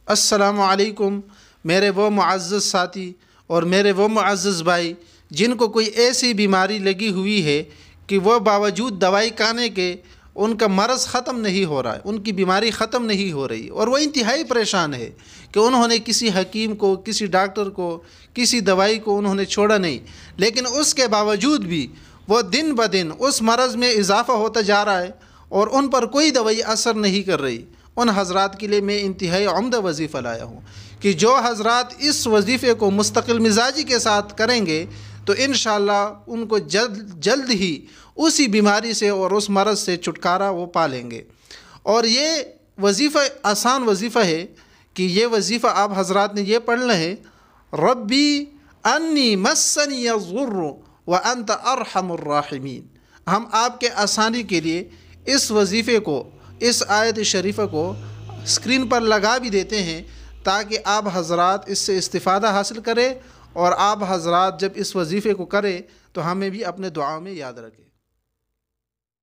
अस्सलामु अलैकुम मेरे वो मुअज़्ज़ज़ साथी और मेरे वो मुअज़्ज़ज़ भाई जिनको कोई ऐसी बीमारी लगी हुई है कि वो बावजूद दवाई खाने के उनका मरज़ ख़त्म नहीं हो रहा है, उनकी बीमारी ख़त्म नहीं हो रही और वो इंतहाई परेशान है कि उन्होंने किसी हकीम को, किसी डॉक्टर को, किसी दवाई को उन्होंने छोड़ा नहीं, लेकिन उसके बावजूद भी वो दिन ब दिन उस मरज़ में इजाफ़ा होता जा रहा है और उन पर कोई दवाई असर नहीं कर रही। उन हज़रात के लिए मैं इंतहाई उम्दा वजीफ़ा लाया हूँ कि जो हज़रात इस वजीफ़े को मुस्तकिल मिजाजी के साथ करेंगे तो इंशाअल्लाह उनको जल्द ही उसी बीमारी से और उस मरज़ से छुटकारा वो पा लेंगे। और ये वजीफ़ा आसान वजीफ़ा है कि ये वजीफ़ा आप हज़रात ने ये पढ़ना है, रब्बी अन्नी मस्सनी यज़ुर्रु व अंत अरहमुर राहिमीन। हम आपके आसानी के लिए इस वजीफ़े को, इस आयत शरीफ़ा को स्क्रीन पर लगा भी देते हैं ताकि आप हज़रात इससे इस्तिफ़ादा हासिल करें और आप हज़रात जब इस वजीफ़े को करें तो हमें भी अपने दुआओं में याद रखें।